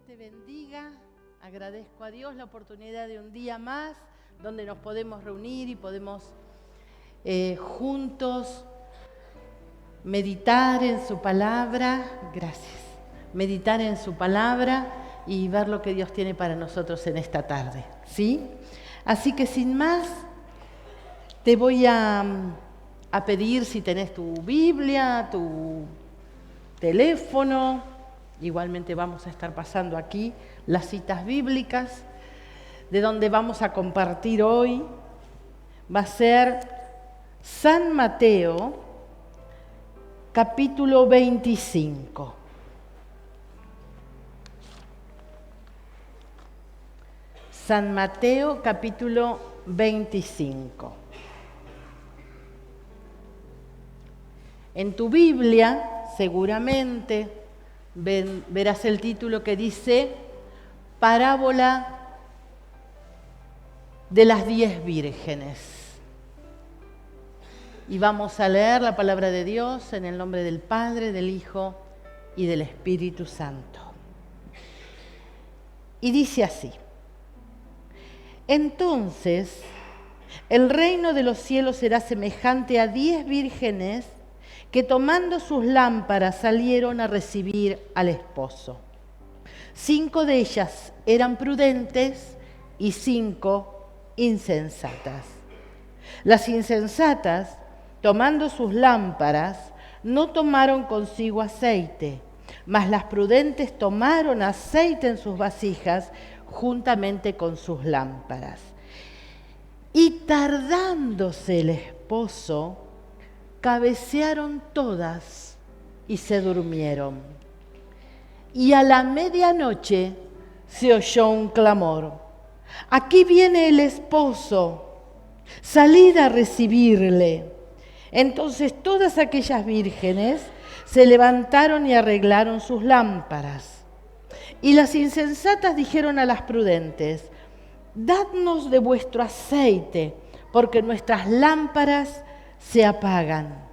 te bendiga. Agradezco a Dios la oportunidad de un día más donde nos podemos reunir y podemos juntos meditar en su palabra. Gracias. Meditar en su palabra y ver lo que Dios tiene para nosotros en esta tarde, ¿sí? Así que sin más, te voy a pedir si tenés tu Biblia, tu teléfono. Igualmente vamos a estar pasando aquí las citas bíblicas de donde vamos a compartir hoy. Va a ser San Mateo, capítulo 25. San Mateo, capítulo 25. En tu Biblia, seguramente, verás el título que dice Parábola de las 10 vírgenes. Y vamos a leer la palabra de Dios en el nombre del Padre, del Hijo y del Espíritu Santo. Y dice así: Entonces, el reino de los cielos será semejante a 10 vírgenes que tomando sus lámparas salieron a recibir al esposo. 5 de ellas eran prudentes y 5 insensatas. Las insensatas, tomando sus lámparas, no tomaron consigo aceite, mas las prudentes tomaron aceite en sus vasijas juntamente con sus lámparas. Y tardándose el esposo, cabecearon todas y se durmieron. Y a la medianoche se oyó un clamor: aquí viene el esposo, salid a recibirle. Entonces todas aquellas vírgenes se levantaron y arreglaron sus lámparas. Y las insensatas dijeron a las prudentes: dadnos de vuestro aceite, porque nuestras lámparas se apagan.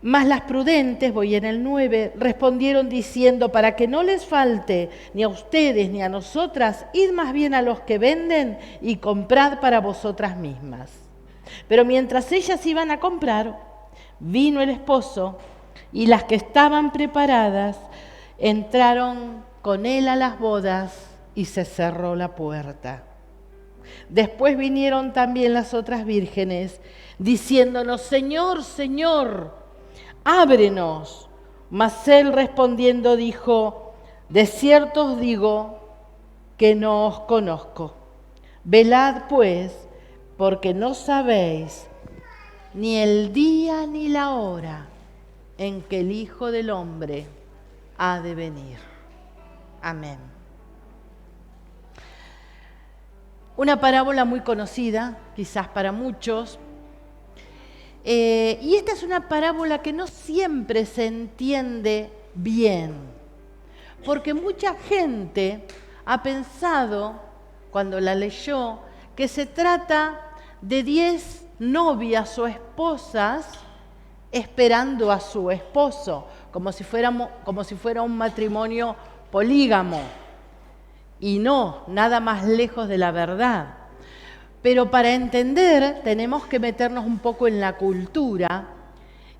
Mas las prudentes, voy en el 9, respondieron diciendo: para que no les falte ni a ustedes ni a nosotras, id más bien a los que venden y comprad para vosotras mismas. Pero mientras ellas iban a comprar, vino el esposo, y las que estaban preparadas entraron con él a las bodas y se cerró la puerta. Después vinieron también las otras vírgenes, diciéndonos: Señor, Señor, ábrenos. Mas él respondiendo dijo: de cierto os digo que no os conozco. Velad pues, porque no sabéis ni el día ni la hora en que el Hijo del Hombre ha de venir. Amén. Una parábola muy conocida, quizás para muchos. Y esta es una parábola que no siempre se entiende bien, porque mucha gente ha pensado, cuando la leyó, que se trata de 10 novias o esposas esperando a su esposo, como si fuera un matrimonio polígamo. Y no, nada más lejos de la verdad. Pero para entender tenemos que meternos un poco en la cultura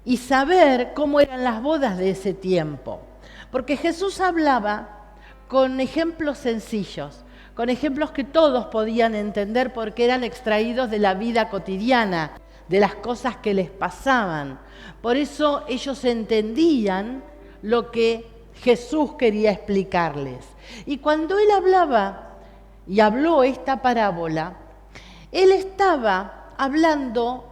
y saber cómo eran las bodas de ese tiempo. Porque Jesús hablaba con ejemplos sencillos, con ejemplos que todos podían entender porque eran extraídos de la vida cotidiana, de las cosas que les pasaban. Por eso ellos entendían lo que Jesús quería explicarles. Y cuando él hablaba y habló esta parábola, él estaba hablando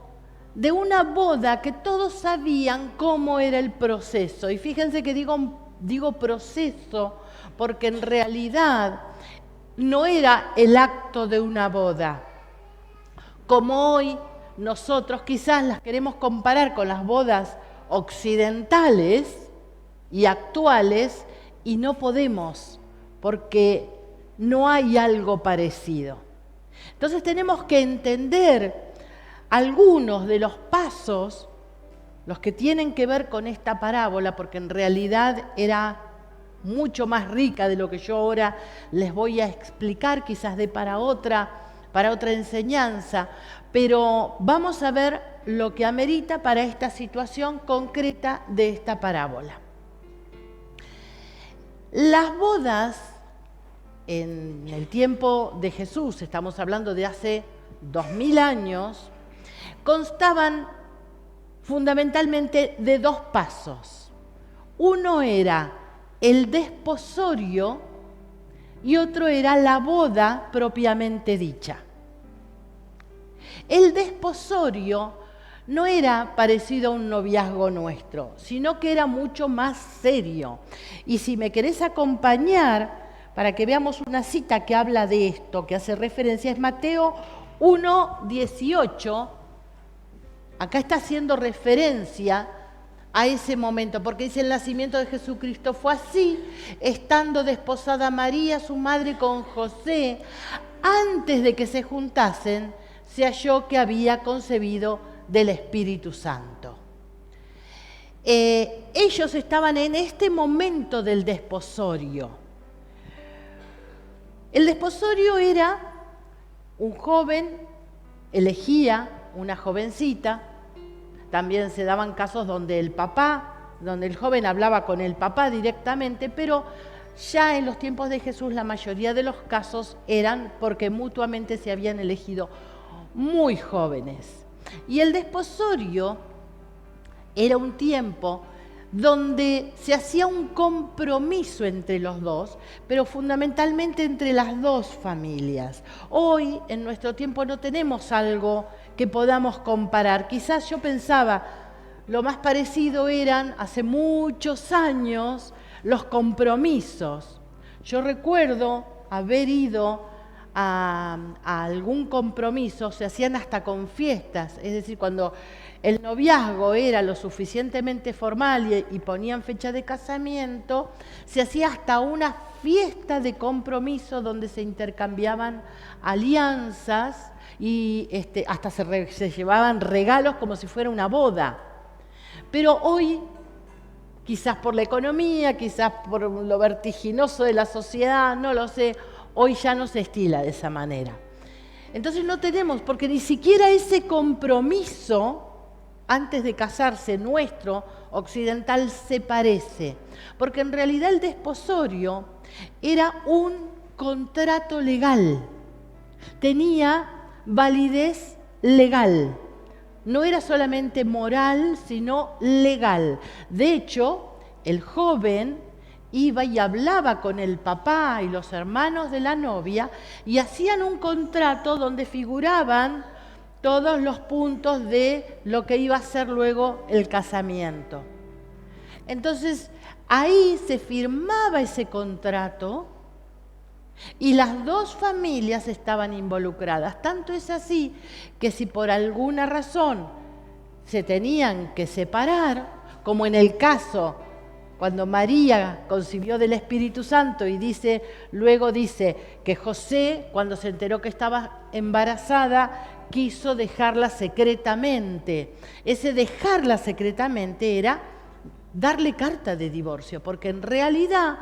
de una boda que todos sabían cómo era el proceso. Y fíjense que digo proceso porque en realidad no era el acto de una boda. Como hoy nosotros quizás las queremos comparar con las bodas occidentales y actuales, y no podemos, porque no hay algo parecido. Entonces tenemos que entender algunos de los pasos los que tienen que ver con esta parábola, porque en realidad era mucho más rica de lo que yo ahora les voy a explicar, quizás de para otra enseñanza, pero vamos a ver lo que amerita para esta situación concreta de esta parábola. Las bodas en el tiempo de Jesús, estamos hablando de hace 2000 años, constaban fundamentalmente de dos pasos. Uno era el desposorio y otro era la boda propiamente dicha. El desposorio no era parecido a un noviazgo nuestro, sino que era mucho más serio. Y si me querés acompañar para que veamos una cita que habla de esto, que hace referencia, es Mateo 1:18. Acá está haciendo referencia a ese momento, porque dice: el nacimiento de Jesucristo fue así, estando desposada María, su madre, con José, antes de que se juntasen, se halló que había concebido del Espíritu Santo. Ellos estaban en este momento del desposorio. El desposorio era un joven, elegía una jovencita. También se daban casos donde el joven hablaba con el papá directamente, pero ya en los tiempos de Jesús la mayoría de los casos eran porque mutuamente se habían elegido muy jóvenes. Y el desposorio era un tiempo donde se hacía un compromiso entre los dos, pero fundamentalmente entre las dos familias. Hoy, en nuestro tiempo, no tenemos algo que podamos comparar. Quizás yo pensaba, lo más parecido eran, hace muchos años, los compromisos. Yo recuerdo haber ido a algún compromiso, se hacían hasta con fiestas, es decir, cuando el noviazgo era lo suficientemente formal y ponían fecha de casamiento, se hacía hasta una fiesta de compromiso donde se intercambiaban alianzas y hasta se llevaban regalos como si fuera una boda. Pero hoy, quizás por la economía, quizás por lo vertiginoso de la sociedad, no lo sé, hoy ya no se estila de esa manera. Entonces no tenemos, porque ni siquiera ese compromiso antes de casarse nuestro occidental se parece, porque en realidad el desposorio era un contrato legal, tenía validez legal, no era solamente moral, sino legal. De hecho, el joven iba y hablaba con el papá y los hermanos de la novia y hacían un contrato donde figuraban todos los puntos de lo que iba a ser luego el casamiento. Entonces, ahí se firmaba ese contrato y las dos familias estaban involucradas. Tanto es así que si por alguna razón se tenían que separar, como en el caso cuando María concibió del Espíritu Santo y luego dice que José, cuando se enteró que estaba embarazada, quiso dejarla secretamente. Ese dejarla secretamente era darle carta de divorcio, porque en realidad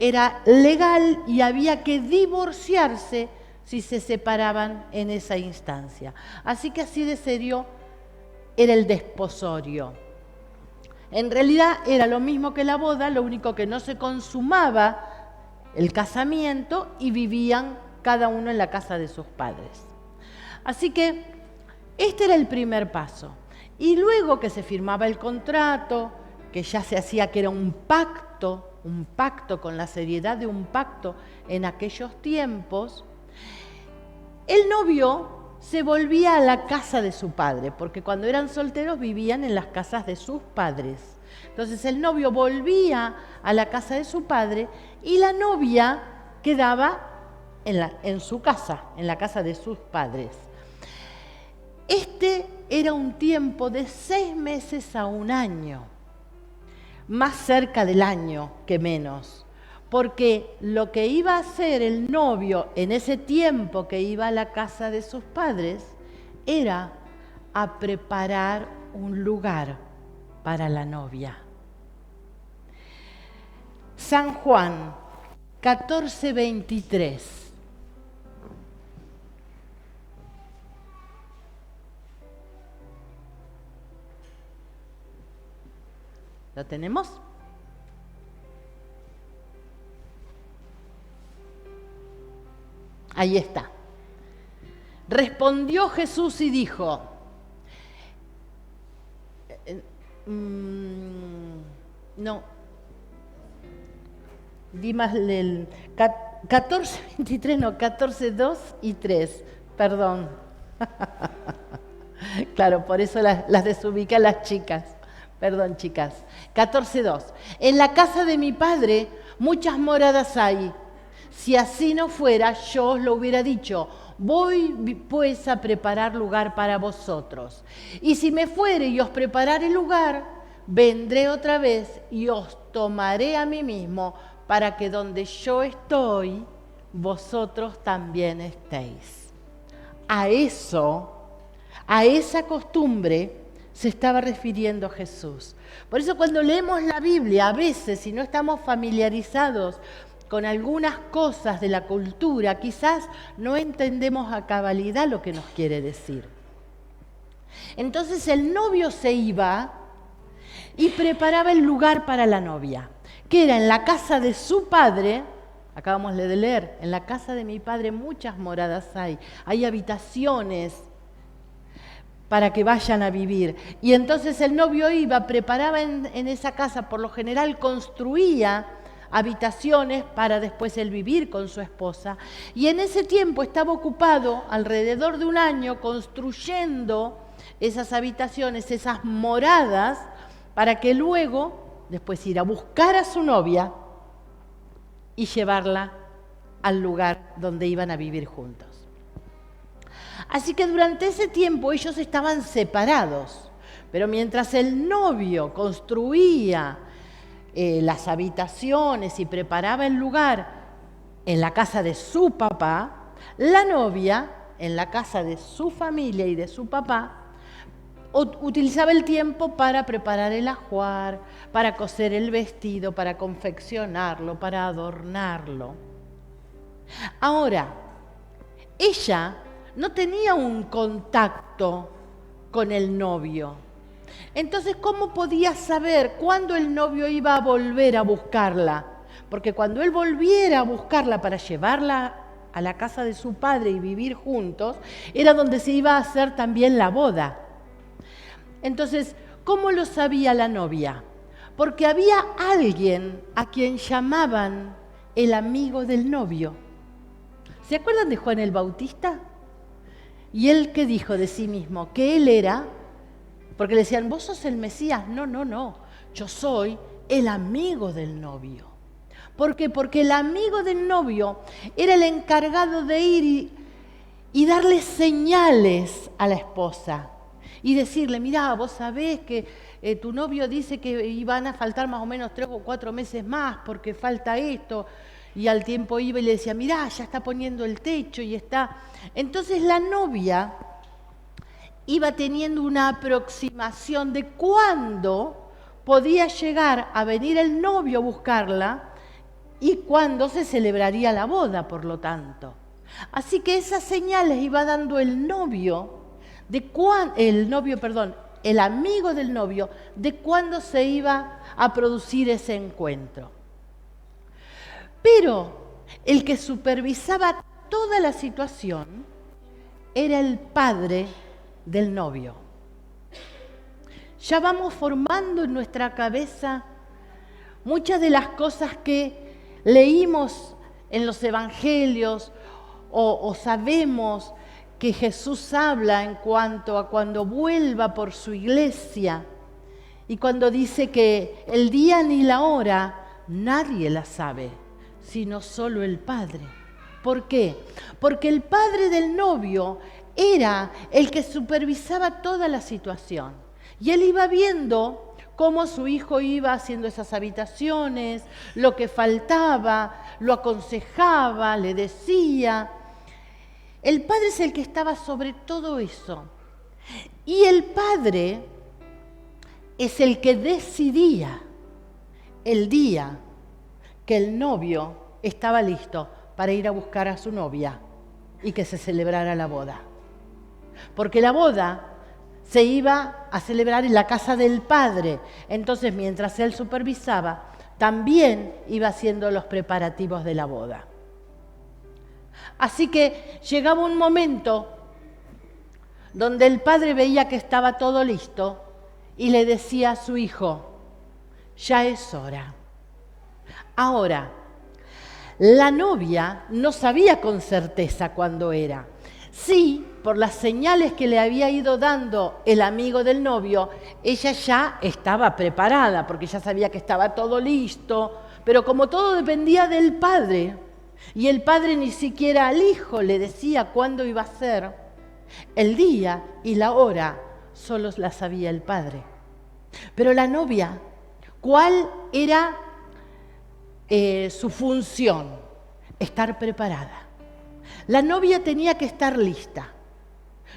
era legal y había que divorciarse si se separaban en esa instancia. Así que así de serio era el desposorio. En realidad era lo mismo que la boda, lo único que no se consumaba el casamiento y vivían cada uno en la casa de sus padres. Así que este era el primer paso. Y luego que se firmaba el contrato, que ya se hacía que era un pacto con la seriedad de un pacto en aquellos tiempos, el novio se volvía a la casa de su padre, porque cuando eran solteros vivían en las casas de sus padres. Entonces el novio volvía a la casa de su padre y la novia quedaba en su casa, en la casa de sus padres. Este era un tiempo de 6 meses a 1 año, más cerca del año que menos, porque lo que iba a hacer el novio en ese tiempo que iba a la casa de sus padres era a preparar un lugar para la novia. San Juan 14:23. ¿Lo tenemos? Ahí está. Respondió Jesús y dijo, no, di más el 14:23, no, 14:2 y 3, perdón. Claro, por eso las desubiqué a las chicas. Perdón, chicas. 14:2. En la casa de mi Padre muchas moradas hay. Si así no fuera, yo os lo hubiera dicho. Voy pues a preparar lugar para vosotros. Y si me fuere y os preparare lugar, vendré otra vez y os tomaré a mí mismo, para que donde yo estoy, vosotros también estéis. A esa costumbre se estaba refiriendo Jesús. Por eso cuando leemos la Biblia, a veces, si no estamos familiarizados con algunas cosas de la cultura, quizás no entendemos a cabalidad lo que nos quiere decir. Entonces el novio se iba y preparaba el lugar para la novia, que era en la casa de su padre. Acabamos de leer, en la casa de mi Padre muchas moradas hay habitaciones para que vayan a vivir. Y entonces el novio iba, preparaba en esa casa, por lo general construía habitaciones para después él vivir con su esposa. Y en ese tiempo estaba ocupado alrededor de un año construyendo esas habitaciones, esas moradas, para que luego después ir a buscar a su novia y llevarla al lugar donde iban a vivir juntos. Así que durante ese tiempo ellos estaban separados, pero mientras el novio construía las habitaciones y preparaba el lugar en la casa de su papá, la novia, en la casa de su familia y de su papá, utilizaba el tiempo para preparar el ajuar, para coser el vestido, para confeccionarlo, para adornarlo. Ahora, ella no tenía un contacto con el novio. Entonces, ¿cómo podía saber cuándo el novio iba a volver a buscarla? Porque cuando él volviera a buscarla para llevarla a la casa de su padre y vivir juntos, era donde se iba a hacer también la boda. Entonces, ¿cómo lo sabía la novia? Porque había alguien a quien llamaban el amigo del novio. ¿Se acuerdan de Juan el Bautista? ¿Y él qué dijo de sí mismo? Que él era, porque le decían, ¿vos sos el Mesías? No, yo soy el amigo del novio. ¿Por qué? Porque el amigo del novio era el encargado de ir y darle señales a la esposa. Y decirle, mirá, vos sabés que tu novio dice que iban a faltar más o menos 3 o 4 meses más porque falta esto. Y al tiempo iba y le decía, mirá, ya está poniendo el techo y está... Entonces la novia iba teniendo una aproximación de cuándo podía llegar a venir el novio a buscarla y cuándo se celebraría la boda, por lo tanto. Así que esas señales iba dando el amigo del novio, de cuándo se iba a producir ese encuentro. Pero el que supervisaba toda la situación era el padre del novio. Ya vamos formando en nuestra cabeza muchas de las cosas que leímos en los evangelios o sabemos que Jesús habla en cuanto a cuando vuelva por su iglesia y cuando dice que el día ni la hora nadie la sabe, sino solo el Padre. ¿Por qué? Porque el padre del novio era el que supervisaba toda la situación. Y él iba viendo cómo su hijo iba haciendo esas habitaciones, lo que faltaba, lo aconsejaba, le decía. El padre es el que estaba sobre todo eso. Y el padre es el que decidía el día que el novio estaba listo para ir a buscar a su novia y que se celebrara la boda. Porque la boda se iba a celebrar en la casa del padre. Entonces, mientras él supervisaba, también iba haciendo los preparativos de la boda. Así que llegaba un momento donde el padre veía que estaba todo listo y le decía a su hijo: ya es hora. Ahora, la novia no sabía con certeza cuándo era. Sí, por las señales que le había ido dando el amigo del novio, ella ya estaba preparada, porque ya sabía que estaba todo listo, pero como todo dependía del padre, y el padre ni siquiera al hijo le decía cuándo iba a ser, el día y la hora solo la sabía el padre. Pero la novia, ¿cuál era su función? Estar preparada. La novia tenía que estar lista.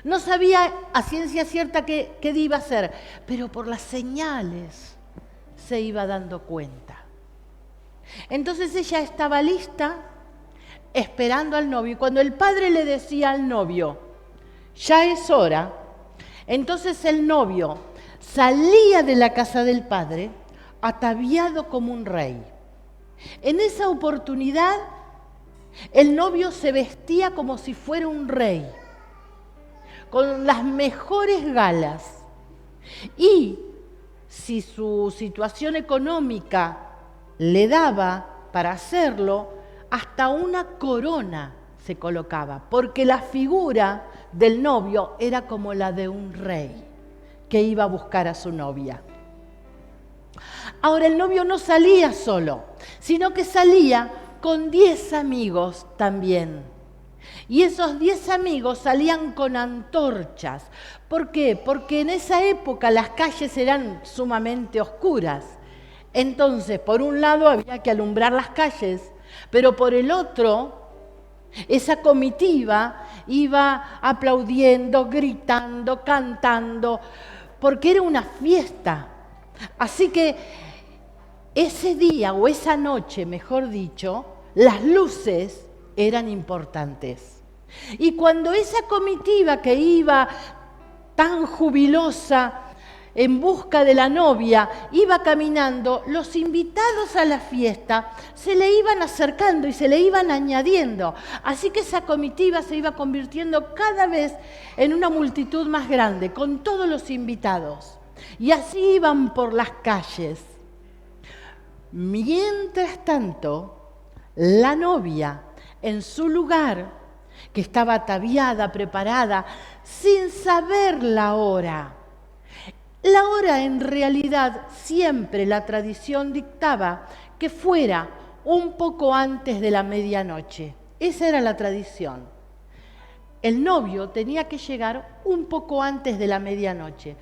No sabía a ciencia cierta qué iba a hacer, pero por las señales se iba dando cuenta. Entonces ella estaba lista, esperando al novio, y cuando el padre le decía al novio: ya es hora, entonces el novio salía de la casa del padre ataviado como un rey. En esa oportunidad, el novio se vestía como si fuera un rey, con las mejores galas. Y si su situación económica le daba para hacerlo, hasta una corona se colocaba, porque la figura del novio era como la de un rey que iba a buscar a su novia. Ahora, el novio no salía solo, sino que salía con 10 amigos también. Y esos 10 amigos salían con antorchas. ¿Por qué? Porque en esa época las calles eran sumamente oscuras. Entonces, por un lado había que alumbrar las calles, pero por el otro, esa comitiva iba aplaudiendo, gritando, cantando, porque era una fiesta. Así que ese día o esa noche, mejor dicho, las luces eran importantes. Y cuando esa comitiva que iba tan jubilosa en busca de la novia iba caminando, los invitados a la fiesta se le iban acercando y se le iban añadiendo. Así que esa comitiva se iba convirtiendo cada vez en una multitud más grande, con todos los invitados. Y así iban por las calles. Mientras tanto, la novia, en su lugar, que estaba ataviada, preparada, sin saber la hora. La hora, en realidad, siempre la tradición dictaba que fuera un poco antes de la medianoche. Esa era la tradición. El novio tenía que llegar un poco antes de la medianoche,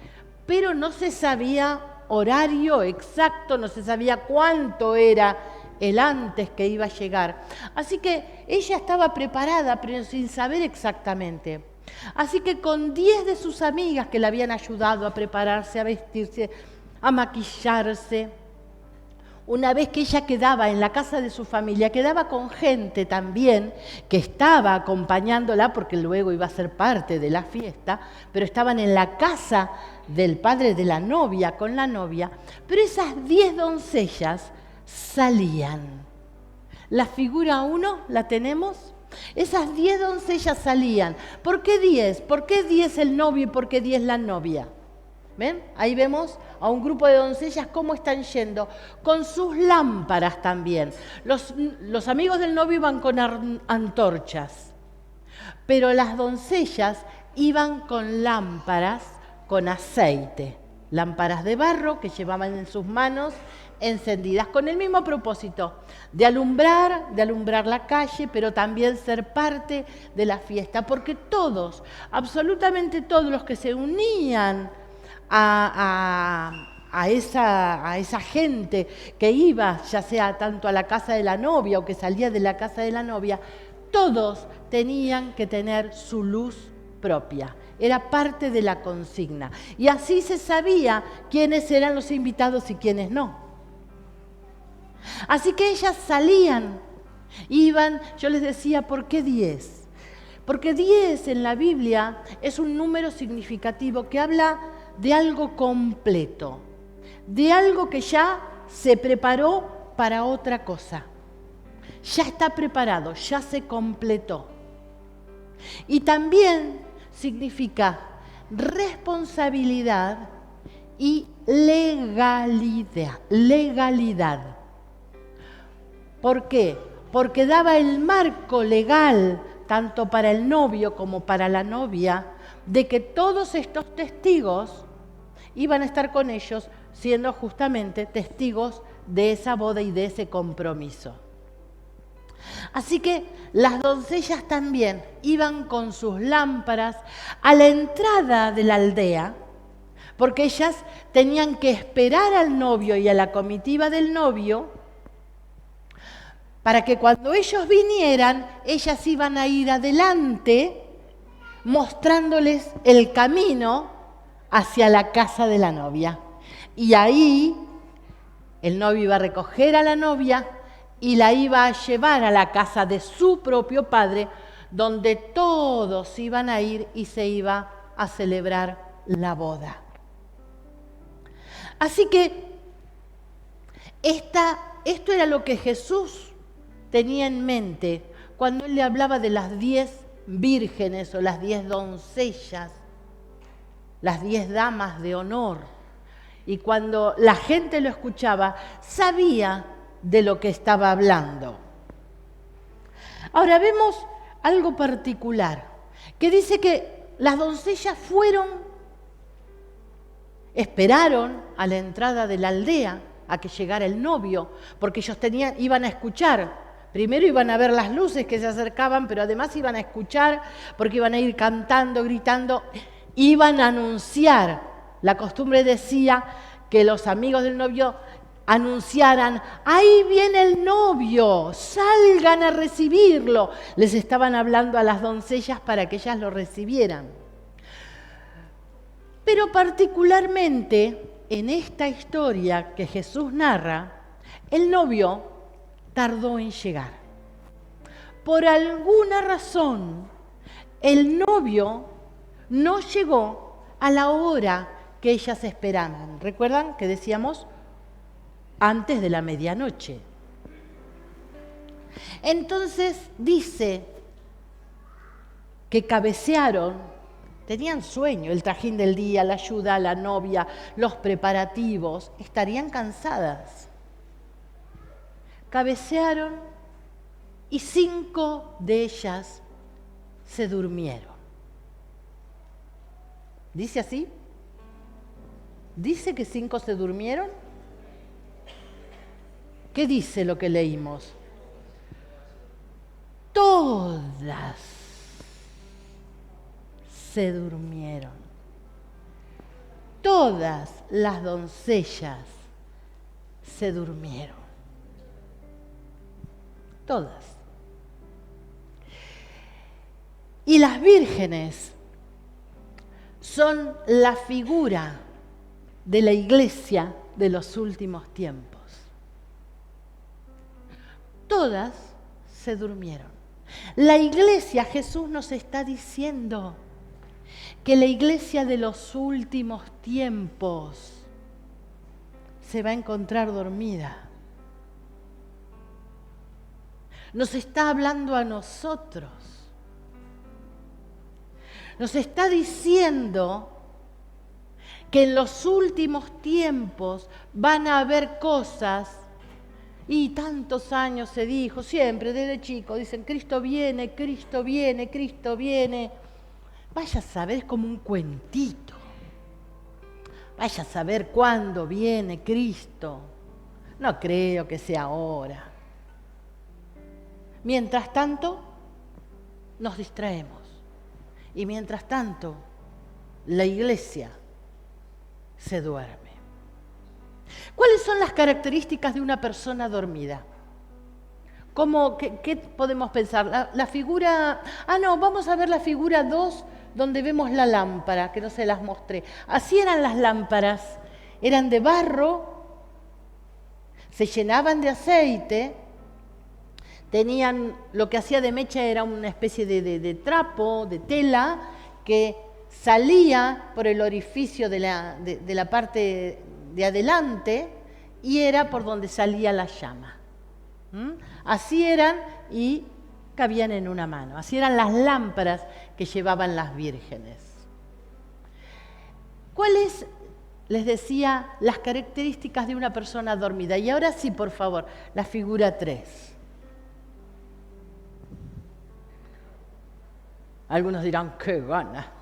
pero no se sabía horario exacto, no se sabía cuánto era el antes que iba a llegar. Así que ella estaba preparada, pero sin saber exactamente. Así que con 10 de sus amigas que le habían ayudado a prepararse, a vestirse, a maquillarse, una vez que ella quedaba en la casa de su familia, quedaba con gente también que estaba acompañándola, porque luego iba a ser parte de la fiesta, pero estaban en la casa del padre de la novia, con la novia, pero esas 10 doncellas salían. La figura 1 la tenemos. Esas 10 doncellas salían. ¿Por qué 10? ¿Por qué 10 el novio y por qué 10 la novia? ¿Ven? Ahí vemos a un grupo de doncellas cómo están yendo, con sus lámparas también. Los amigos del novio iban con antorchas, pero las doncellas iban con lámparas con aceite, lámparas de barro que llevaban en sus manos encendidas, con el mismo propósito de alumbrar la calle, pero también ser parte de la fiesta, porque todos, absolutamente todos los que se unían a esa gente que iba, ya sea tanto a la casa de la novia o que salía de la casa de la novia, todos tenían que tener su luz propia. era parte de la consigna. Y así se sabía quiénes eran los invitados y quiénes no. Así que ellas salían, iban, yo les decía, ¿por qué 10? Porque 10 en la Biblia es un número significativo que habla de algo completo, de algo que ya se preparó para otra cosa. Ya está preparado, ya se completó. Y también significa responsabilidad y legalidad. ¿Por qué? Porque daba el marco legal, tanto para el novio como para la novia, de que todos estos testigos iban a estar con ellos siendo justamente testigos de esa boda y de ese compromiso. Así que las doncellas también iban con sus lámparas a la entrada de la aldea, porque ellas tenían que esperar al novio y a la comitiva del novio, para que cuando ellos vinieran, ellas iban a ir adelante, mostrándoles el camino hacia la casa de la novia. Y ahí el novio iba a recoger a la novia y la iba a llevar a la casa de su propio padre, donde todos iban a ir y se iba a celebrar la boda. Así que esto era lo que Jesús tenía en mente cuando él le hablaba de las 10 vírgenes o las 10 doncellas, las 10 damas de honor. Y cuando la gente lo escuchaba, sabía de lo que estaba hablando. Ahora vemos algo particular, que dice que las doncellas esperaron a la entrada de la aldea a que llegara el novio, porque ellos iban a escuchar. Primero iban a ver las luces que se acercaban, pero además iban a escuchar, porque iban a ir cantando, gritando, iban a anunciar. La costumbre decía que los amigos del novio anunciaran: ahí viene el novio, salgan a recibirlo. Les estaban hablando a las doncellas para que ellas lo recibieran. Pero particularmente en esta historia que Jesús narra, el novio tardó en llegar. Por alguna razón, el novio no llegó a la hora que ellas esperaban. ¿Recuerdan que decíamos? Antes de la medianoche. Entonces dice que cabecearon, tenían sueño, el trajín del día, la ayuda a la novia, los preparativos, estarían cansadas. Cabecearon y 5 de ellas se durmieron. ¿Dice así? ¿Dice que 5 se durmieron? ¿Qué dice lo que leímos? Todas se durmieron. Todas las doncellas se durmieron. Todas. Y las vírgenes son la figura de la iglesia de los últimos tiempos. Todas se durmieron. La iglesia, Jesús nos está diciendo que la iglesia de los últimos tiempos se va a encontrar dormida. Nos está hablando a nosotros. Nos está diciendo que en los últimos tiempos van a haber cosas, y tantos años se dijo, siempre desde chico, dicen Cristo viene, Cristo viene, Cristo viene. Vaya a saber, es como un cuentito. Vaya a saber cuándo viene Cristo. No creo que sea ahora. Mientras tanto, nos distraemos. Y mientras tanto, la iglesia se duerme. ¿Cuáles son las características de una persona dormida? ¿Qué podemos pensar? La figura... vamos a ver la figura 2 donde vemos la lámpara, que no se las mostré. Así eran las lámparas, eran de barro, se llenaban de aceite, tenían, lo que hacía de mecha era una especie de trapo, de tela, que salía por el orificio de la parte de adelante y era por donde salía la llama. Así eran y cabían en una mano. Así eran las lámparas que llevaban las vírgenes. ¿Cuáles, les decía, las características de una persona dormida? Y ahora sí, por favor, la figura 3. Algunos dirán, ¡qué gana!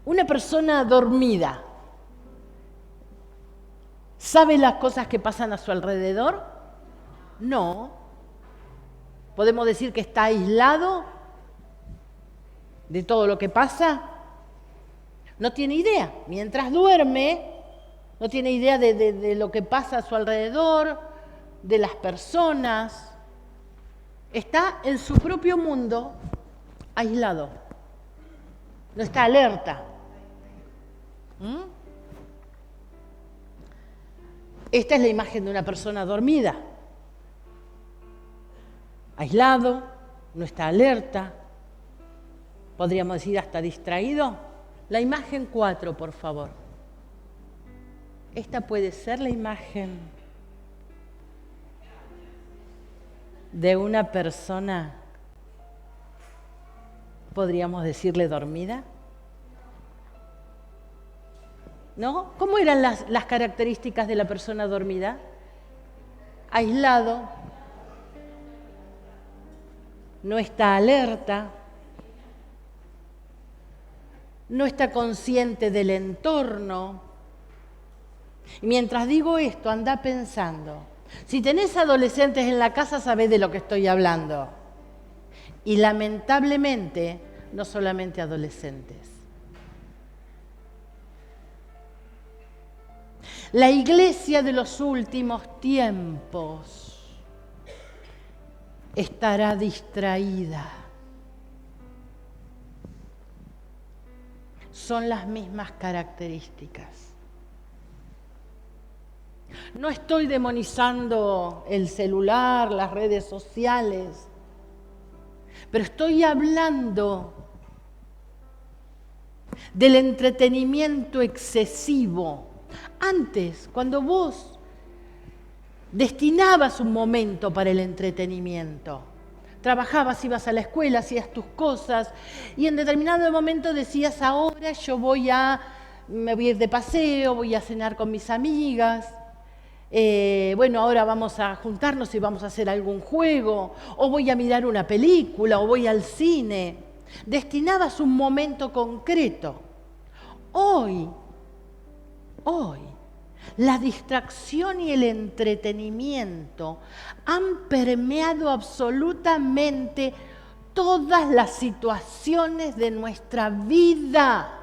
Una persona dormida, ¿sabe las cosas que pasan a su alrededor? No. ¿Podemos decir que está aislado de todo lo que pasa? No tiene idea. Mientras duerme, no tiene idea de lo que pasa a su alrededor, de las personas. Está en su propio mundo, aislado. No está alerta. Esta es la imagen de una persona dormida. Aislado, no está alerta. Podríamos decir hasta distraído. La imagen 4, por favor. Esta puede ser la imagen de una persona, podríamos decirle, dormida. ¿No? ¿Cómo eran las características de la persona dormida? Aislado, no está alerta, no está consciente del entorno. Y mientras digo esto, anda pensando. Si tenés adolescentes en la casa, sabés de lo que estoy hablando. Y lamentablemente, no solamente adolescentes. La iglesia de los últimos tiempos estará distraída. Son las mismas características. No estoy demonizando el celular, las redes sociales, pero estoy hablando del entretenimiento excesivo. Antes, cuando vos destinabas un momento para el entretenimiento, trabajabas, ibas a la escuela, hacías tus cosas y en determinado momento decías, ahora me voy a ir de paseo, voy a cenar con mis amigas, bueno, ahora vamos a juntarnos y vamos a hacer algún juego, o voy a mirar una película, o voy al cine. Destinabas un momento concreto. Hoy, la distracción y el entretenimiento han permeado absolutamente todas las situaciones de nuestra vida.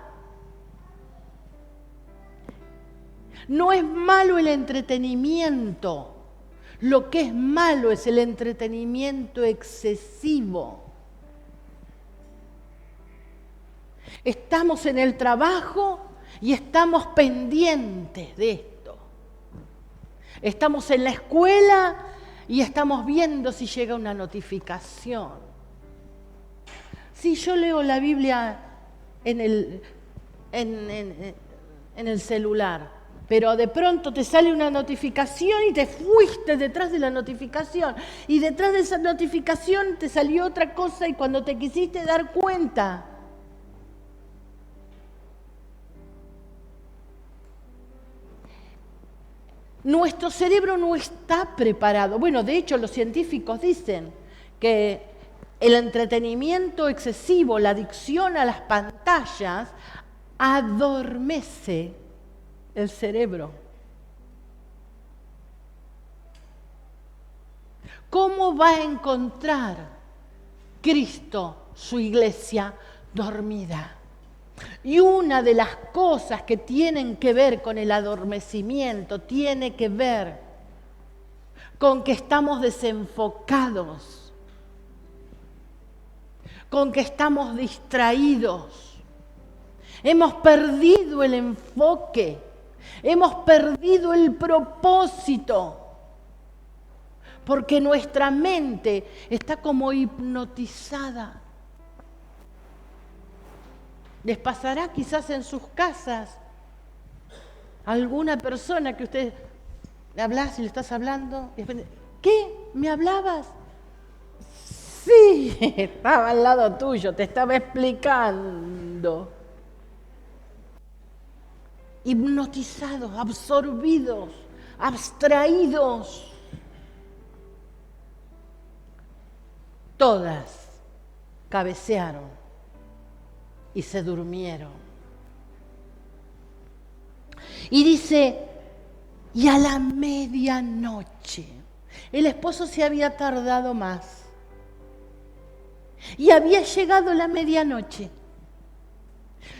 No es malo el entretenimiento, lo que es malo es el entretenimiento excesivo. Estamos en el trabajo y estamos pendientes de esto. Estamos en la escuela y estamos viendo si llega una notificación. Si yo leo la Biblia en el celular, pero de pronto te sale una notificación y te fuiste detrás de la notificación. Y detrás de esa notificación te salió otra cosa y cuando te quisiste dar cuenta, nuestro cerebro no está preparado. Bueno, de hecho los científicos dicen que el entretenimiento excesivo, la adicción a las pantallas, adormece el cerebro. ¿Cómo va a encontrar Cristo su iglesia dormida? Y una de las cosas que tienen que ver con el adormecimiento tiene que ver con que estamos desenfocados, con que estamos distraídos. Hemos perdido el enfoque, hemos perdido el propósito, porque nuestra mente está como hipnotizada. Les pasará quizás en sus casas alguna persona que usted le hablas y le estás hablando y después, ¿qué? ¿Me hablabas? Sí, estaba al lado tuyo, te estaba explicando. Hipnotizados, absorbidos, abstraídos. Todas cabecearon y se durmieron. Y dice, y a la medianoche, el esposo se había tardado más. Y había llegado la medianoche.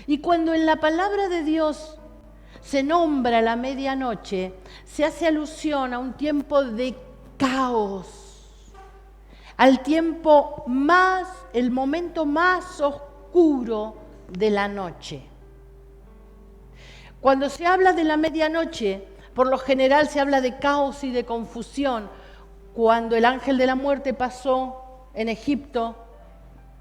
Y cuando en la palabra de Dios se nombra la medianoche, se hace alusión a un tiempo de caos, al tiempo más, el momento más oscuro de la noche. Cuando se habla de la medianoche, por lo general se habla de caos y de confusión. Cuando el ángel de la muerte pasó en Egipto,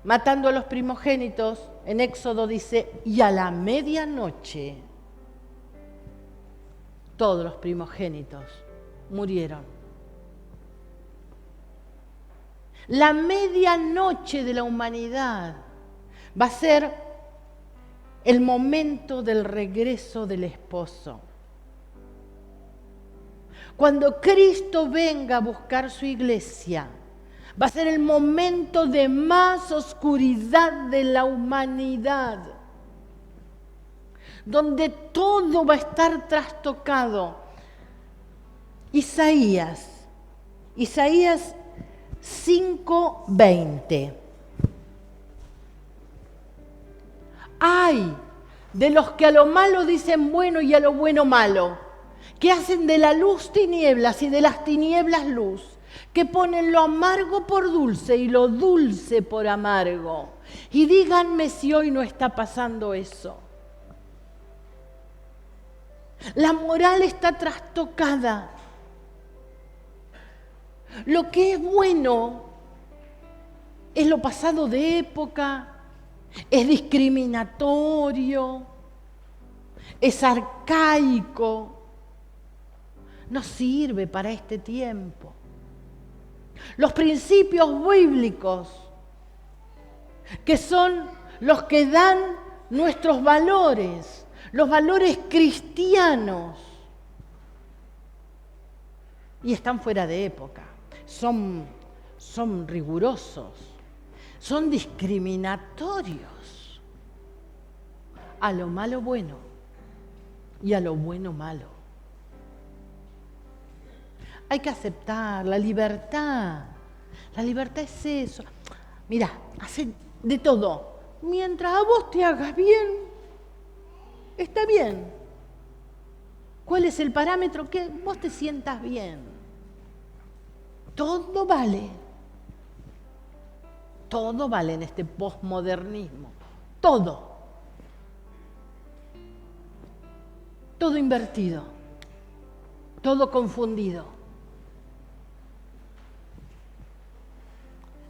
matando a los primogénitos, en Éxodo dice, y a la medianoche todos los primogénitos murieron. La medianoche de la humanidad va a ser el momento del regreso del esposo. Cuando Cristo venga a buscar su iglesia, va a ser el momento de más oscuridad de la humanidad, donde todo va a estar trastocado. Isaías 5:20. Ay de los que a lo malo dicen bueno y a lo bueno malo, que hacen de la luz tinieblas y de las tinieblas luz, que ponen lo amargo por dulce y lo dulce por amargo. Y díganme si hoy no está pasando eso. La moral está trastocada. Lo que es bueno es lo pasado de época, es discriminatorio, es arcaico, no sirve para este tiempo. Los principios bíblicos, que son los que dan nuestros valores, los valores cristianos, y están fuera de época, son rigurosos, son discriminatorios. A lo malo bueno y a lo bueno malo. Hay que aceptar la libertad. La libertad es eso. Mira, hace de todo. Mientras a vos te hagas bien, está bien. ¿Cuál es el parámetro? Que vos te sientas bien. Todo vale. Todo vale en este posmodernismo. Todo. Todo invertido. Todo confundido.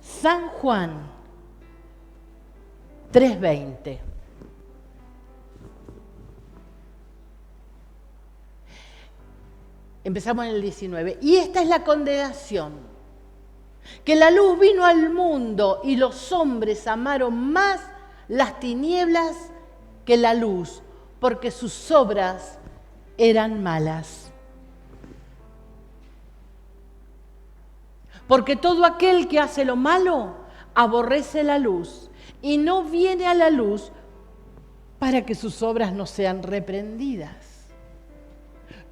San Juan 3:20. Empezamos en el 19. Y esta es la condenación, que la luz vino al mundo y los hombres amaron más las tinieblas que la luz, porque sus obras eran malas. Porque todo aquel que hace lo malo aborrece la luz y no viene a la luz para que sus obras no sean reprendidas.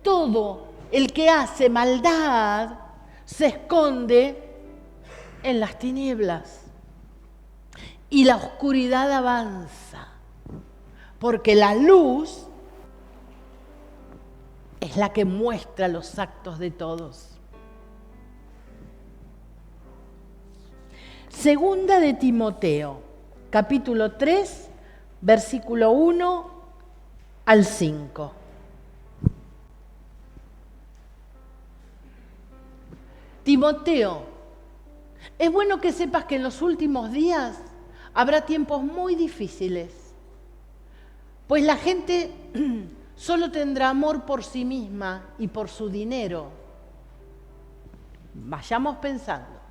Todo el que hace maldad se esconde en las tinieblas y la oscuridad avanza, porque la luz es la que muestra los actos de todos. Segunda de Timoteo, capítulo 3, versículo 1 al 5. Timoteo, es bueno que sepas que en los últimos días habrá tiempos muy difíciles, pues la gente solo tendrá amor por sí misma y por su dinero. Vayamos pensando.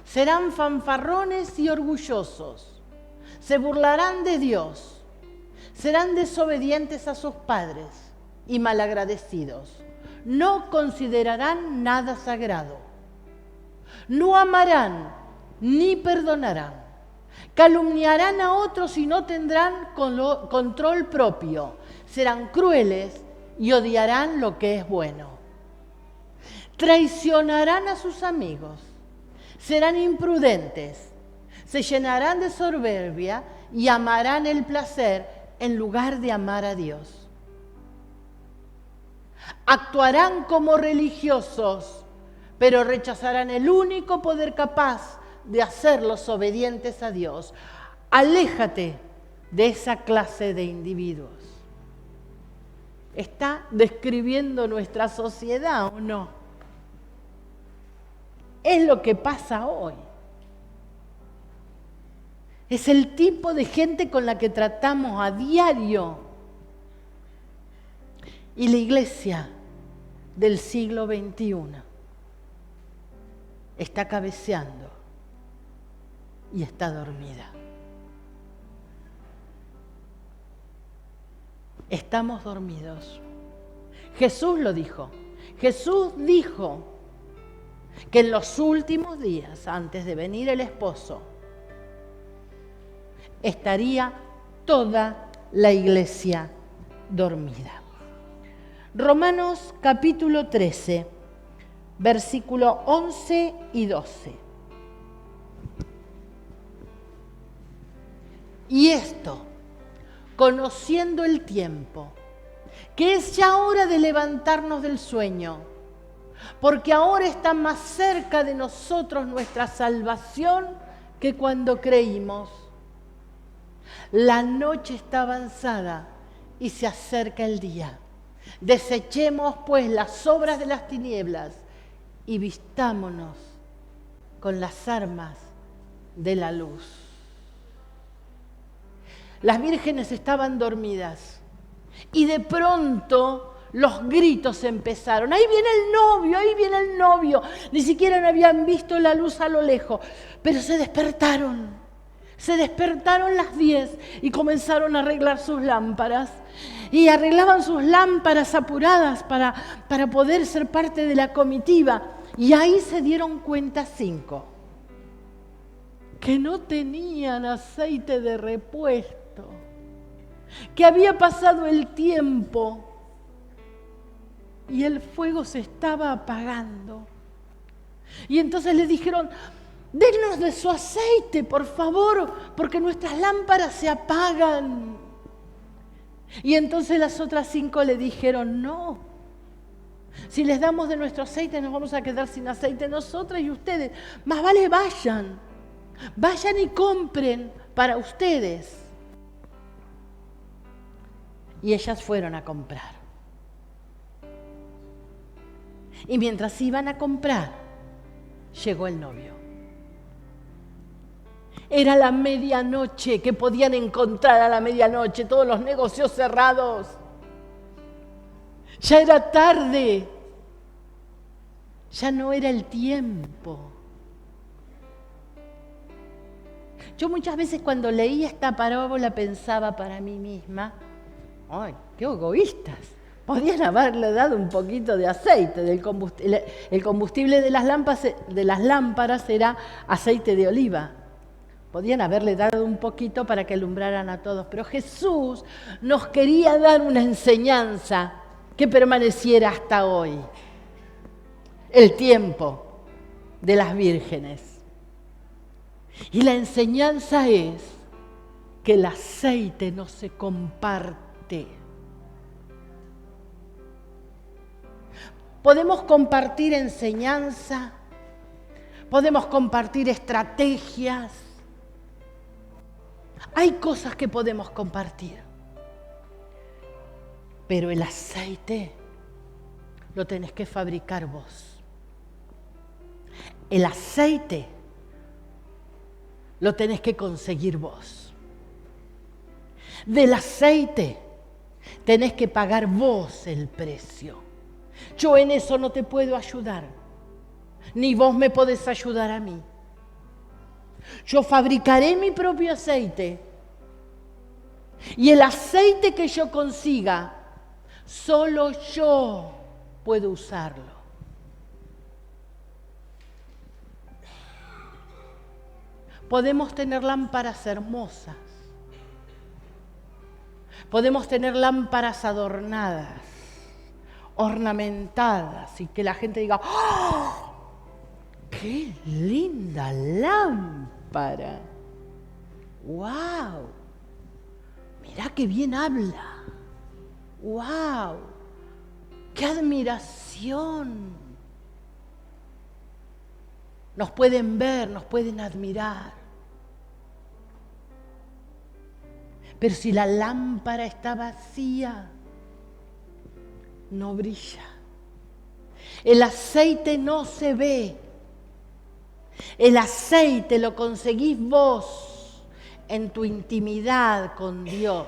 Serán fanfarrones y orgullosos, se burlarán de Dios, serán desobedientes a sus padres y malagradecidos, no considerarán nada sagrado, no amarán ni perdonarán, calumniarán a otros y no tendrán control propio, serán crueles y odiarán lo que es bueno, traicionarán a sus amigos, serán imprudentes, se llenarán de soberbia y amarán el placer en lugar de amar a Dios. Actuarán como religiosos, pero rechazarán el único poder capaz de hacerlos obedientes a Dios. Aléjate de esa clase de individuos. ¿Está describiendo nuestra sociedad o no? Es lo que pasa hoy. Es el tipo de gente con la que tratamos a diario. Y la iglesia del siglo XXI está cabeceando y está dormida. Estamos dormidos. Jesús lo dijo. Jesús dijo que en los últimos días, antes de venir el esposo, estaría toda la iglesia dormida. Romanos capítulo 13, versículo 11 y 12. Y esto, conociendo el tiempo, que es ya hora de levantarnos del sueño, porque ahora está más cerca de nosotros nuestra salvación que cuando creímos. La noche está avanzada y se acerca el día. Desechemos pues las obras de las tinieblas y vistámonos con las armas de la luz. Las vírgenes estaban dormidas y de pronto los gritos empezaron. Ahí viene el novio, ahí viene el novio. Ni siquiera habían visto la luz a lo lejos, pero se despertaron. Se despertaron las 10 y comenzaron a arreglar sus lámparas. Y arreglaban sus lámparas apuradas para poder ser parte de la comitiva. Y ahí se dieron cuenta 5 que no tenían aceite de repuesto, que había pasado el tiempo y el fuego se estaba apagando. Y entonces le dijeron: denos de su aceite, por favor, porque nuestras lámparas se apagan. Y entonces las otras 5 le dijeron: no, si les damos de nuestro aceite nos vamos a quedar sin aceite nosotras y ustedes. Más vale vayan y compren para ustedes. Y ellas fueron a comprar. Y mientras iban a comprar, llegó el novio. Era la medianoche, que podían encontrar a la medianoche, todos los negocios cerrados. Ya era tarde, ya no era el tiempo. Yo muchas veces cuando leía esta parábola pensaba para mí misma: ¡ay, qué egoístas! Podían haberle dado un poquito de aceite. El combustible de las lámparas era aceite de oliva. Podían haberle dado un poquito para que alumbraran a todos. Pero Jesús nos quería dar una enseñanza que permaneciera hasta hoy. El tiempo de las vírgenes. Y la enseñanza es que el aceite no se comparte. Podemos compartir enseñanza, podemos compartir estrategias. Hay cosas que podemos compartir. Pero el aceite lo tenés que fabricar vos. El aceite lo tenés que conseguir vos. Del aceite tenés que pagar vos el precio. Yo en eso no te puedo ayudar, ni vos me podés ayudar a mí. Yo fabricaré mi propio aceite y el aceite que yo consiga, solo yo puedo usarlo. Podemos tener lámparas hermosas, podemos tener lámparas adornadas, ornamentadas, y que la gente diga, ¡oh! ¡Qué linda lámpara! ¡Wow! Mirá qué bien habla. ¡Wow! ¡Qué admiración! Nos pueden ver, nos pueden admirar. Pero si la lámpara está vacía, no brilla. El aceite no se ve. El aceite lo conseguís vos en tu intimidad con Dios.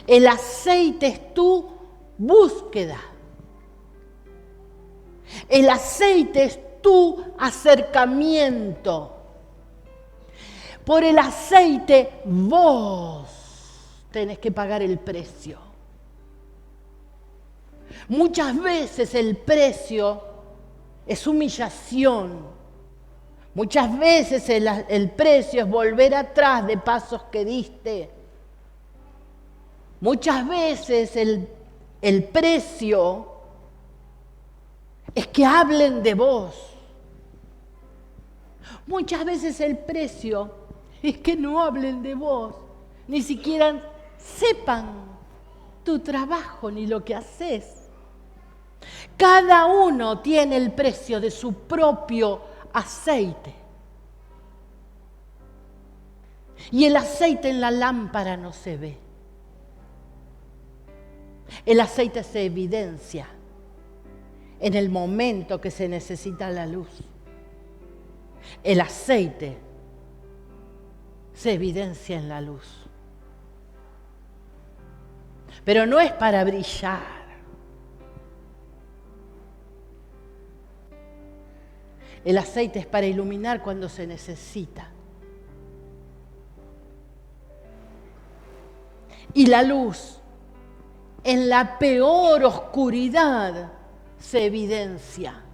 El aceite es tu búsqueda. El aceite es tu acercamiento. Por el aceite vos tenés que pagar el precio. Muchas veces el precio es humillación. Muchas veces el precio es volver atrás de pasos que diste. Muchas veces el precio es que hablen de vos. Muchas veces el precio es que no hablen de vos, ni siquiera sepan tu trabajo ni lo que haces. Cada uno tiene el precio de su propio aceite. Y el aceite en la lámpara no se ve. El aceite se evidencia en el momento que se necesita la luz. El aceite se evidencia en la luz. Pero no es para brillar. El aceite es para iluminar cuando se necesita. Y la luz, en la peor oscuridad, se evidencia.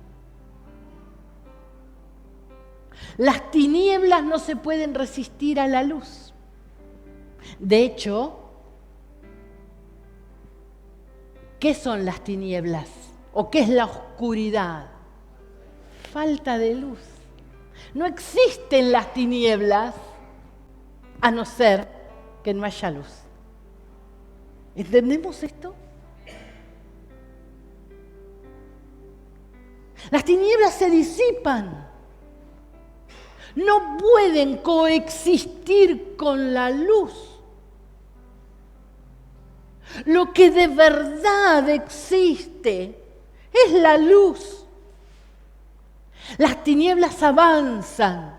Las tinieblas no se pueden resistir a la luz. De hecho, ¿qué son las tinieblas? ¿O qué es la oscuridad? Falta de luz. No existen las tinieblas a no ser que no haya luz. ¿Entendemos esto? Las tinieblas se disipan. No pueden coexistir con la luz. Lo que de verdad existe es la luz. Las tinieblas avanzan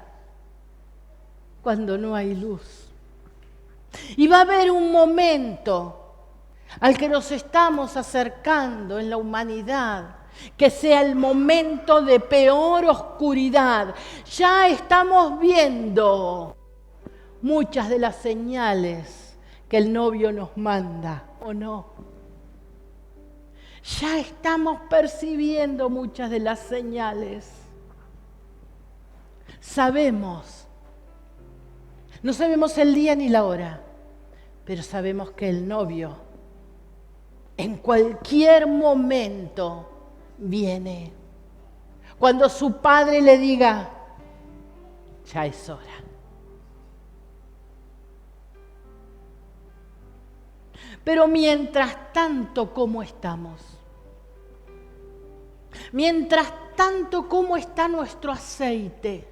cuando no hay luz. Y va a haber un momento al que nos estamos acercando en la humanidad, que sea el momento de peor oscuridad. Ya estamos viendo muchas de las señales que el novio nos manda, ¿o no? Ya estamos percibiendo muchas de las señales. Sabemos, no sabemos el día ni la hora, pero sabemos que el novio en cualquier momento viene. Cuando su padre le diga, ya es hora. Pero mientras tanto, ¿cómo estamos? Mientras tanto cómo está nuestro aceite.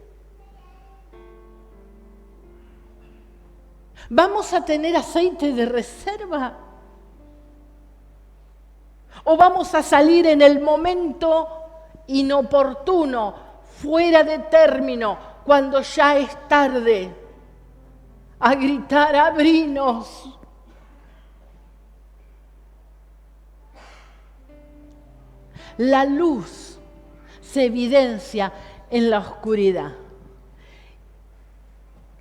¿Vamos a tener aceite de reserva? ¿O vamos a salir en el momento inoportuno, fuera de término, cuando ya es tarde, a gritar, abrinos? La luz se evidencia en la oscuridad.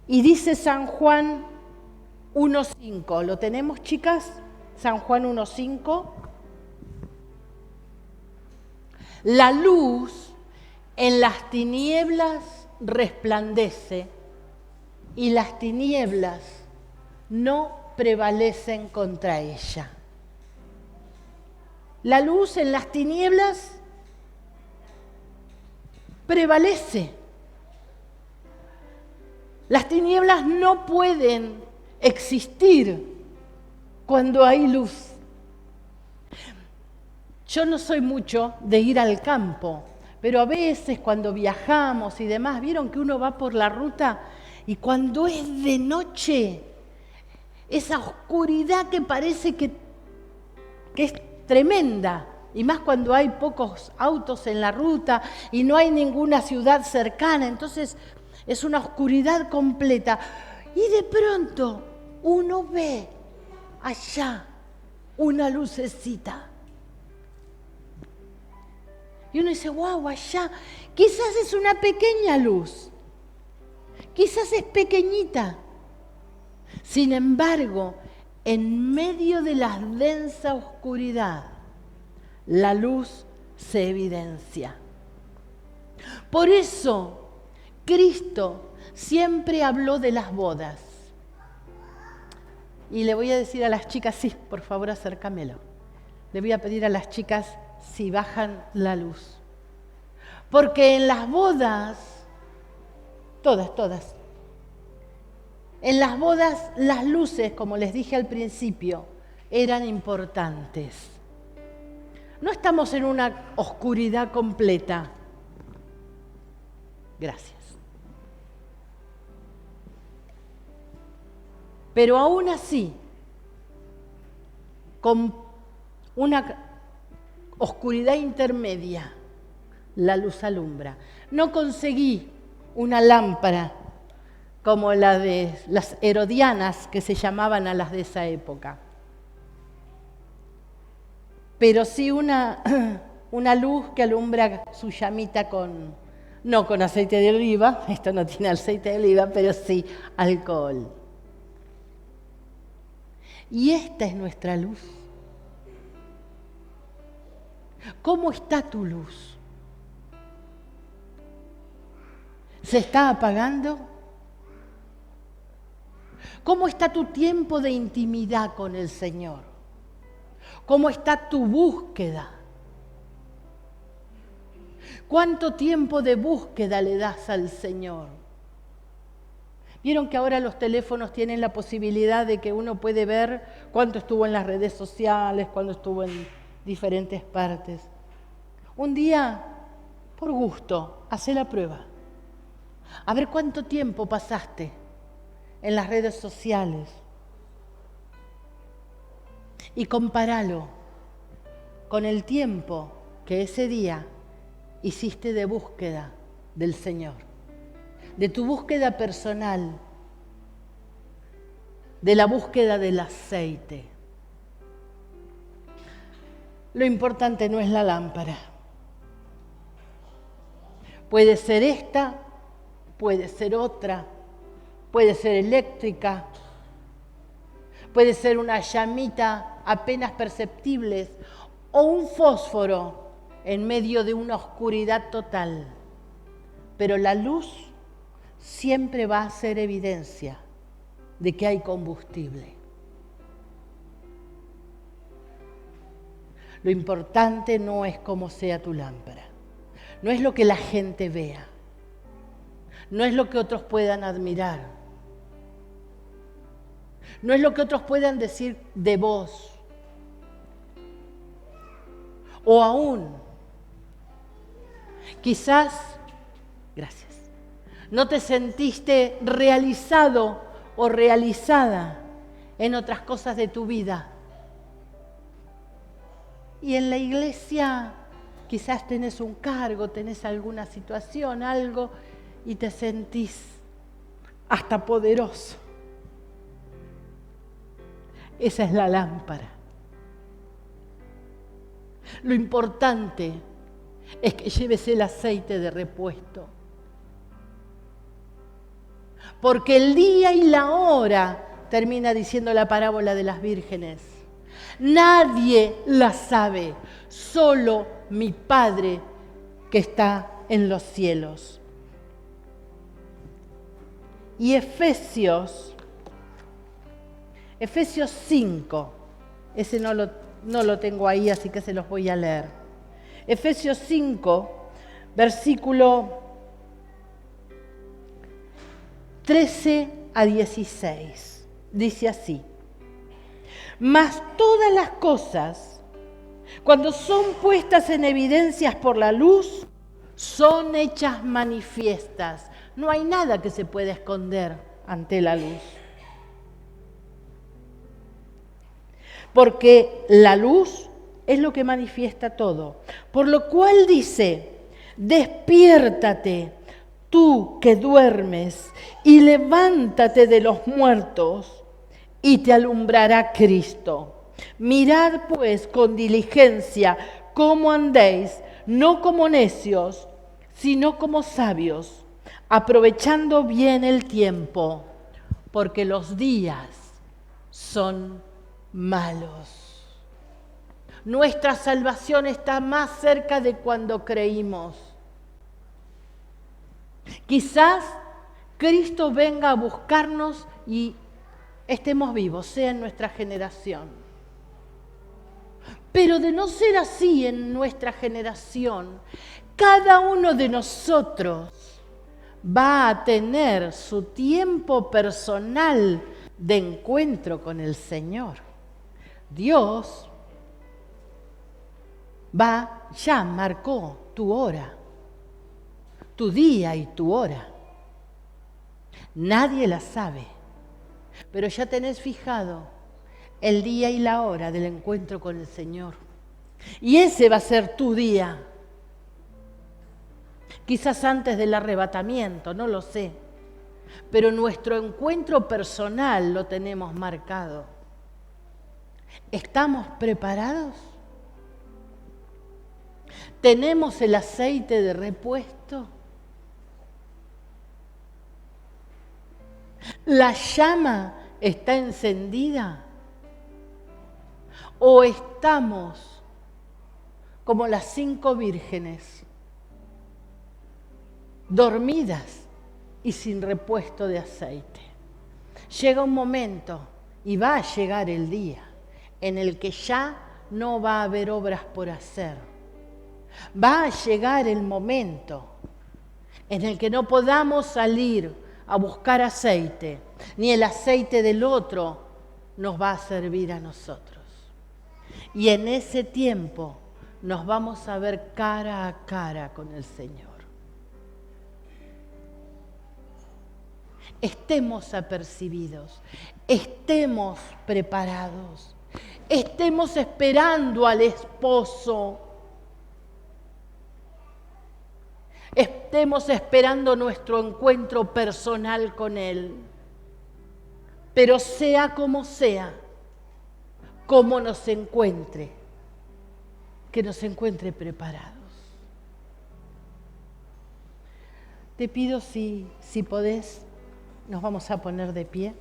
Y dice San Juan 1:5. ¿Lo tenemos, chicas? San Juan 1:5. La luz en las tinieblas resplandece y las tinieblas no prevalecen contra ella. La luz en las tinieblas prevalece. Las tinieblas no pueden existir cuando hay luz. Yo no soy mucho de ir al campo, pero a veces cuando viajamos y demás, vieron que uno va por la ruta y cuando es de noche, esa oscuridad que parece que es tremenda, y más cuando hay pocos autos en la ruta y no hay ninguna ciudad cercana, entonces es una oscuridad completa. Y de pronto uno ve allá una lucecita. Y uno dice, wow, allá, quizás es una pequeña luz, quizás es pequeñita. Sin embargo, en medio de la densa oscuridad, la luz se evidencia. Por eso, Cristo siempre habló de las bodas. Y le voy a decir a las chicas, sí, por favor acércamelo. Le voy a pedir a las chicas si bajan la luz. Porque en las bodas, todas, en las bodas las luces, como les dije al principio, eran importantes. No estamos en una oscuridad completa. Gracias. Pero aún así, con una oscuridad intermedia, la luz alumbra. No conseguí una lámpara como la de las herodianas, que se llamaban a las de esa época. Pero sí una luz que alumbra su llamita no con aceite de oliva, esto no tiene aceite de oliva, pero sí alcohol. Y esta es nuestra luz. ¿Cómo está tu luz? ¿Se está apagando? ¿Cómo está tu tiempo de intimidad con el Señor? ¿Cómo está tu búsqueda? ¿Cuánto tiempo de búsqueda le das al Señor? Vieron que ahora los teléfonos tienen la posibilidad de que uno puede ver cuánto estuvo en las redes sociales, cuánto estuvo en diferentes partes. Un día, por gusto, hacé la prueba. A ver cuánto tiempo pasaste en las redes sociales. Y compáralo con el tiempo que ese día hiciste de búsqueda del Señor, de tu búsqueda personal, de la búsqueda del aceite. Lo importante no es la lámpara. Puede ser esta, puede ser otra, puede ser eléctrica, puede ser una llamita apenas perceptible o un fósforo en medio de una oscuridad total. Pero la luz siempre va a ser evidencia de que hay combustible. Lo importante no es cómo sea tu lámpara, no es lo que la gente vea, no es lo que otros puedan admirar, no es lo que otros puedan decir de vos, o aún Quizás, gracias, no te sentiste realizado o realizada en otras cosas de tu vida. Y en la iglesia quizás tenés un cargo, tenés alguna situación, algo, y te sentís hasta poderoso. Esa es la lámpara. Lo importante es que lleves el aceite de repuesto. Porque el día y la hora, termina diciendo la parábola de las vírgenes, nadie la sabe, solo mi Padre que está en los cielos. Y Efesios 5, ese no lo tengo ahí, así que se los voy a leer. Efesios 5, versículo 13 a 16, dice así: mas todas las cosas, cuando son puestas en evidencias por la luz, son hechas manifiestas. No hay nada que se pueda esconder ante la luz. Porque la luz es lo que manifiesta todo. Por lo cual dice: despiértate, tú que duermes, y levántate de los muertos, y te alumbrará Cristo. Mirad pues con diligencia cómo andéis, no como necios, sino como sabios, aprovechando bien el tiempo, porque los días son malos. Nuestra salvación está más cerca de cuando creímos. Quizás Cristo venga a buscarnos y estemos vivos, sea en nuestra generación. Pero de no ser así en nuestra generación, cada uno de nosotros va a tener su tiempo personal de encuentro con el Señor. Dios ya marcó tu hora, tu día y tu hora. Nadie la sabe, pero ya tenés fijado el día y la hora del encuentro con el Señor. Y ese va a ser tu día. Quizás antes del arrebatamiento, no lo sé. Pero nuestro encuentro personal lo tenemos marcado. ¿Estamos preparados? ¿Tenemos el aceite de repuesto? ¿La llama está encendida? ¿O estamos como las 5 vírgenes, dormidas y sin repuesto de aceite? Llega un momento, y va a llegar el día, en el que ya no va a haber obras por hacer. Va a llegar el momento en el que no podamos salir a buscar aceite, ni el aceite del otro nos va a servir a nosotros. Y en ese tiempo nos vamos a ver cara a cara con el Señor. Estemos apercibidos, estemos preparados, estemos esperando al esposo, estemos esperando nuestro encuentro personal con Él. Pero sea, como nos encuentre, que nos encuentre preparados. Te pido si podés, nos vamos a poner de pie.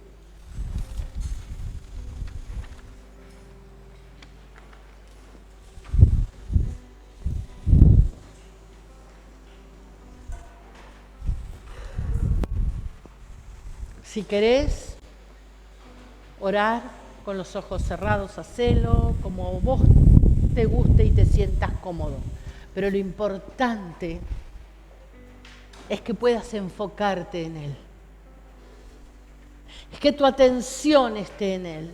Si querés orar con los ojos cerrados, hacelo como vos te guste y te sientas cómodo. Pero lo importante es que puedas enfocarte en Él. Es que tu atención esté en Él.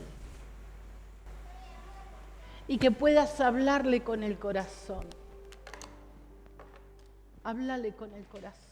Y que puedas hablarle con el corazón. háblale con el corazón.